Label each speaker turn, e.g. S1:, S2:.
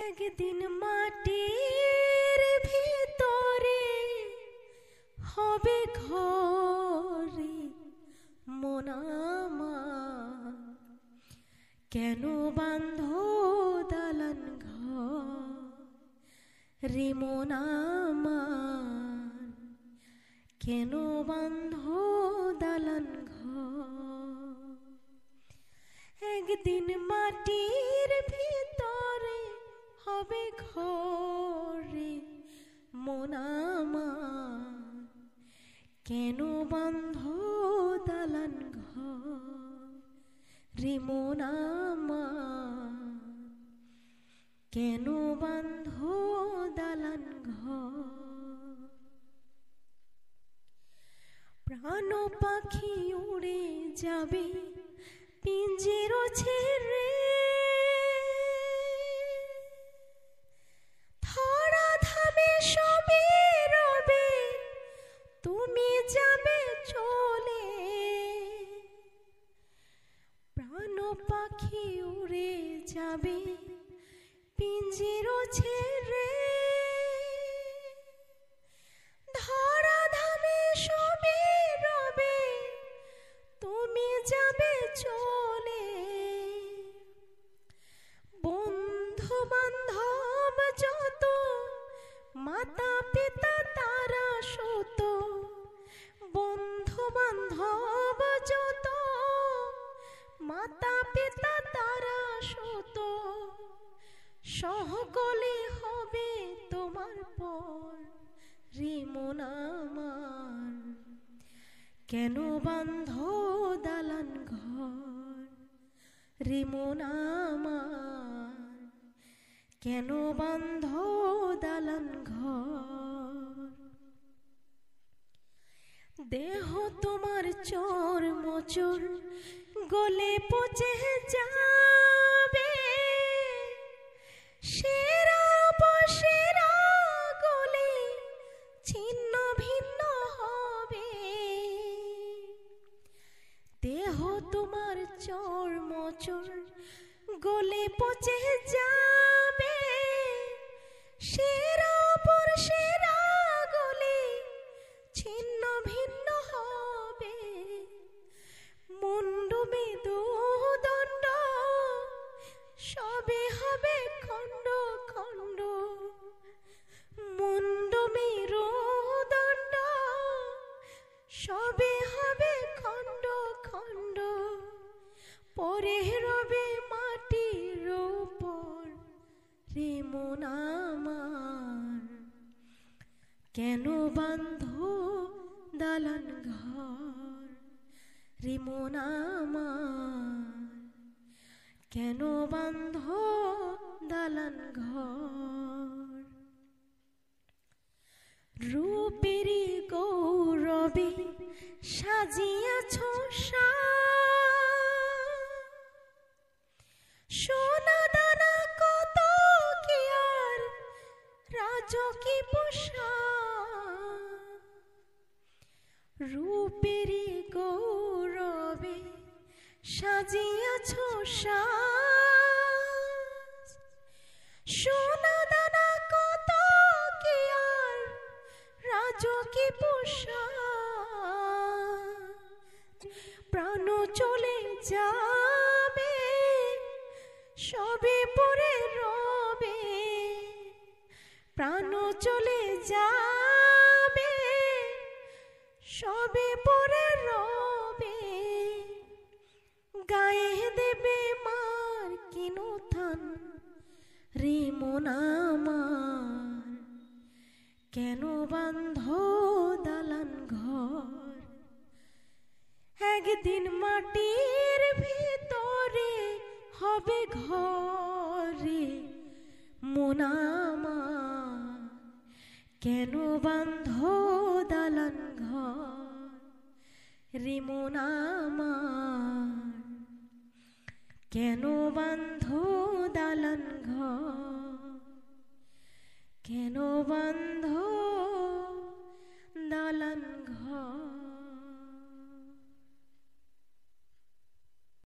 S1: একদিন মাটির ভিতরে হবে ঘরে মন আমার, কেন বাঁধো দালান ঘর রে মন আমার, কেন বাঁধো দালান ঘর। একদিন মাটির ভিতরে হবে ঘরে মন আমার, কেন বাঁধো দালান ঘর রে মন আমার, কেন বাঁধো দালান ঘর। প্রাণ পাখি উড়ে যাবে পিঞ্জির ছেড়ে, ধরা ধামে সবে রবে তুমি যাবে চলে। প্রাণ পাখি উড়ে যাবে পিঞ্জির ছেড়ে, ধরা ধামে সবে রবে তুমি যাবে চলে। বন্ধু বান্ধব যত মাতা পিতা তারা সত, বন্ধু বান্ধব যত মাতা পিতা তারা সত, সকলে হবে তোমার পর রে মন আমার, কেন বাঁধো দালান ঘর রে মন আমার, কেন বাঁধো দালান ঘর। দেহ তোমার চোর মোচর গলে পচে যাবে, সেরা বসেরা গলে ছিন্ন ভিন্ন হবে। দেহ তোমার চোর মোচর গলে পচে যাবে, সেরা বসেরা গলে ছিন্ন ভিন্ন হবে। মুন্ড মেরুদণ্ড সবে হবে খণ্ড খণ্ড, মুন্ড মেরুদণ্ড সবে হবে খণ্ড খণ্ড। পরে রবে মাটির উপর রে মন আমার, কেন বাঁধো দালান ঘর রে মন আমার, কেন বাঁধো দালান ঘর। রূপেরই গৌরবে সাজিয়াছ সোনা দানা কত কি আর রাজকি পোষা। রূপেরই গৌরবে সাজিয়াছ সোনা দানা কত কি আর রাজকি পোষা। প্রাণ চলে যাবে সবে পরে রবে, প্রাণ চলে যাবে সবে পরে রবে। গায়ে দেবে মার কিনো থান রে মন আমার, কেন বাঁধো দালান ঘর। একদিন মাটির ভিতরে হবে ঘরে মন আমার, কেন বাঁধো দালান ঘর রে মন আমার, কেন বাঁধো দালান ঘর, কেন বাঁধো